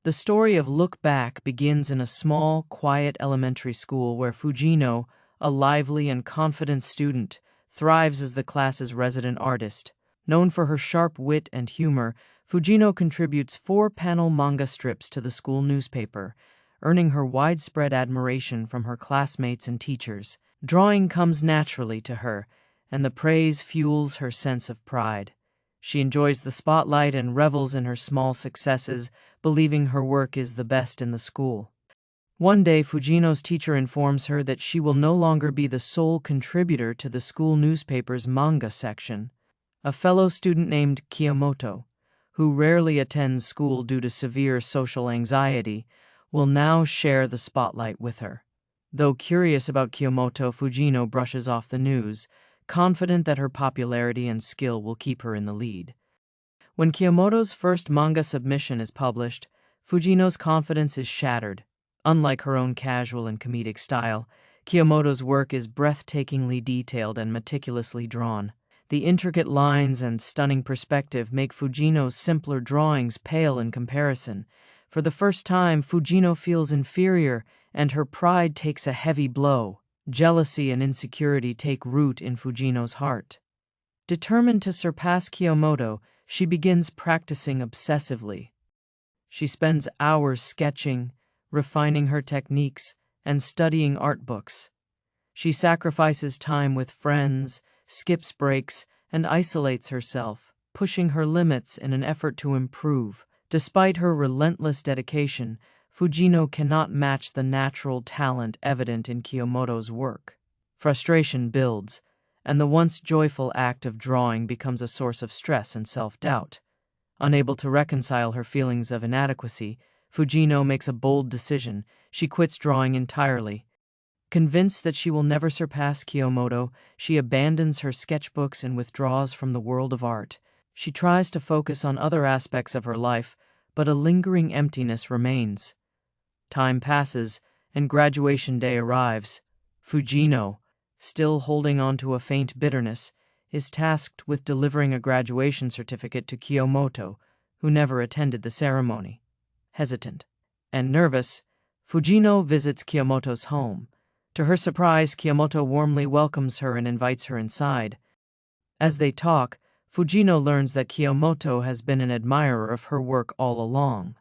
The story of Look Back begins in a small, quiet elementary school where Fujino, a lively and confident student, thrives as the class's resident artist. Known for her sharp wit and humor, Fujino contributes 4-panel manga strips to the school newspaper, earning her widespread admiration from her classmates and teachers. Drawing comes naturally to her, and the praise fuels her sense of pride. She enjoys the spotlight and revels in her small successes, believing her work is the best in the school. One day, Fujino's teacher informs her that she will no longer be the sole contributor to the school newspaper's manga section. A fellow student named Kiyomoto, who rarely attends school due to severe social anxiety, will now share the spotlight with her. Though curious about Kiyomoto, Fujino brushes off the news, confident that her popularity and skill will keep her in the lead. When Kiyomoto's first manga submission is published, Fujino's confidence is shattered. Unlike her own casual and comedic style, Kiyomoto's work is breathtakingly detailed and meticulously drawn. The intricate lines and stunning perspective make Fujino's simpler drawings pale in comparison. For the first time, Fujino feels inferior, and her pride takes a heavy blow. Jealousy and insecurity take root in Fujino's heart. Determined to surpass Kiyomoto, she begins practicing obsessively. She spends hours sketching, refining her techniques, and studying art books. She sacrifices time with friends, skips breaks, and isolates herself, pushing her limits in an effort to improve. Despite her relentless dedication, Fujino cannot match the natural talent evident in Kiyomoto's work. Frustration builds, and the once joyful act of drawing becomes a source of stress and self-doubt. Unable to reconcile her feelings of inadequacy, Fujino makes a bold decision. She quits drawing entirely. Convinced that she will never surpass Kiyomoto, she abandons her sketchbooks and withdraws from the world of art. She tries to focus on other aspects of her life, but a lingering emptiness remains. Time passes, and graduation day arrives. Fujino, still holding on to a faint bitterness, is tasked with delivering a graduation certificate to Kiyomoto, who never attended the ceremony. Hesitant and nervous, Fujino visits Kiyomoto's home. To her surprise, Kiyomoto warmly welcomes her and invites her inside. As they talk, Fujino learns that Kiyomoto has been an admirer of her work all along.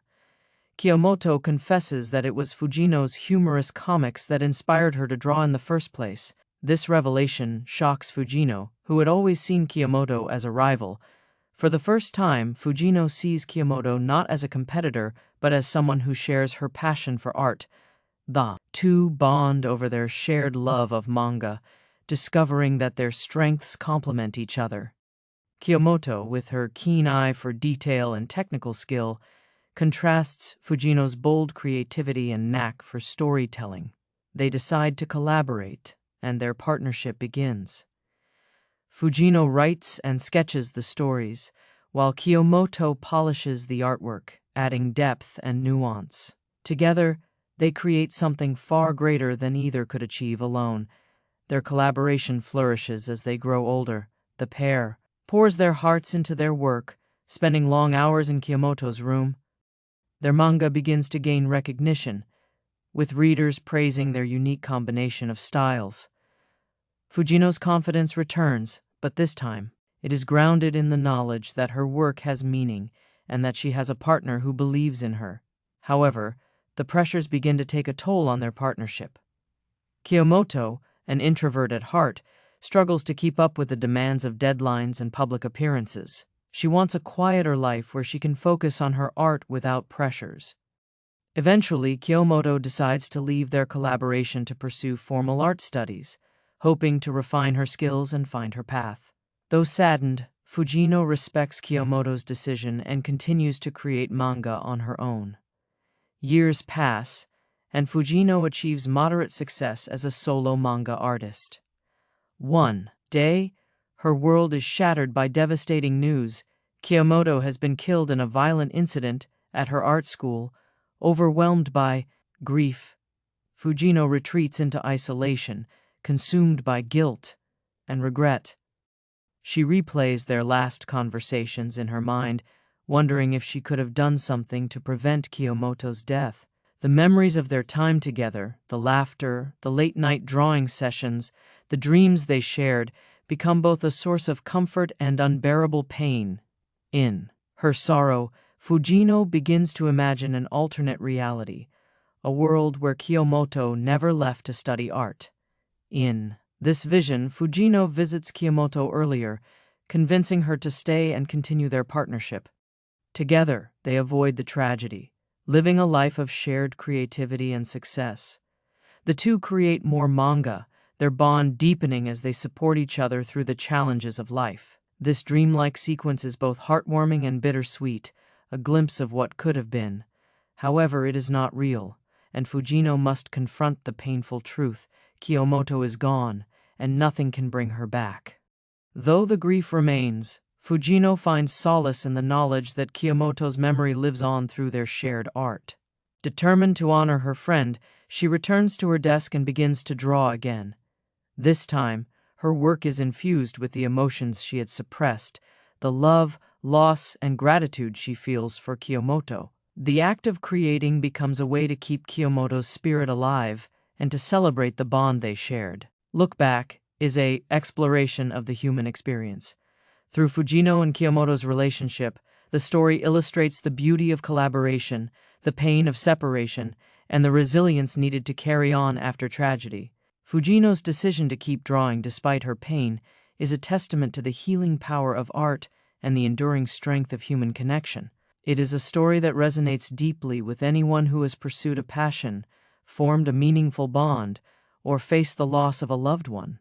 Kiyomoto confesses that it was Fujino's humorous comics that inspired her to draw in the first place. This revelation shocks Fujino, who had always seen Kiyomoto as a rival. For the first time, Fujino sees Kiyomoto not as a competitor, but as someone who shares her passion for art. The two bond over their shared love of manga, discovering that their strengths complement each other. Kiyomoto, with her keen eye for detail and technical skill, contrasts Fujino's bold creativity and knack for storytelling. They decide to collaborate, and their partnership begins. Fujino writes and sketches the stories, while Kiyomoto polishes the artwork, adding depth and nuance. Together, they create something far greater than either could achieve alone. Their collaboration flourishes as they grow older. The pair pours their hearts into their work, spending long hours in Kiyomoto's room. Their manga begins to gain recognition, with readers praising their unique combination of styles. Fujino's confidence returns, but this time, it is grounded in the knowledge that her work has meaning and that she has a partner who believes in her. However, the pressures begin to take a toll on their partnership. Kiyomoto, an introvert at heart, struggles to keep up with the demands of deadlines and public appearances. She wants a quieter life where she can focus on her art without pressures. Eventually, Kiyomoto decides to leave their collaboration to pursue formal art studies, hoping to refine her skills and find her path. Though saddened, Fujino respects Kiyomoto's decision and continues to create manga on her own. Years pass, and Fujino achieves moderate success as a solo manga artist. One day, her world is shattered by devastating news. Kiyomoto has been killed in a violent incident at her art school. Overwhelmed by grief, Fujino retreats into isolation, consumed by guilt and regret. She replays their last conversations in her mind, wondering if she could have done something to prevent Kiyomoto's death. The memories of their time together, the laughter, the late-night drawing sessions, the dreams they shared, become both a source of comfort and unbearable pain. In her sorrow, Fujino begins to imagine an alternate reality, a world where Kiyomoto never left to study art. In this vision, Fujino visits Kiyomoto earlier, convincing her to stay and continue their partnership. Together, they avoid the tragedy, living a life of shared creativity and success. The two create more manga, their bond deepening as they support each other through the challenges of life. This dreamlike sequence is both heartwarming and bittersweet, a glimpse of what could have been. However, it is not real, and Fujino must confront the painful truth: Kiyomoto is gone, and nothing can bring her back. Though the grief remains, Fujino finds solace in the knowledge that Kiyomoto's memory lives on through their shared art. Determined to honor her friend, she returns to her desk and begins to draw again. This time, her work is infused with the emotions she had suppressed, the love, loss, and gratitude she feels for Kiyomoto. The act of creating becomes a way to keep Kiyomoto's spirit alive and to celebrate the bond they shared. Look Back is an exploration of the human experience. Through Fujino and Kiyomoto's relationship, the story illustrates the beauty of collaboration, the pain of separation, and the resilience needed to carry on after tragedy. Fujino's decision to keep drawing despite her pain is a testament to the healing power of art and the enduring strength of human connection. It is a story that resonates deeply with anyone who has pursued a passion, formed a meaningful bond, or faced the loss of a loved one.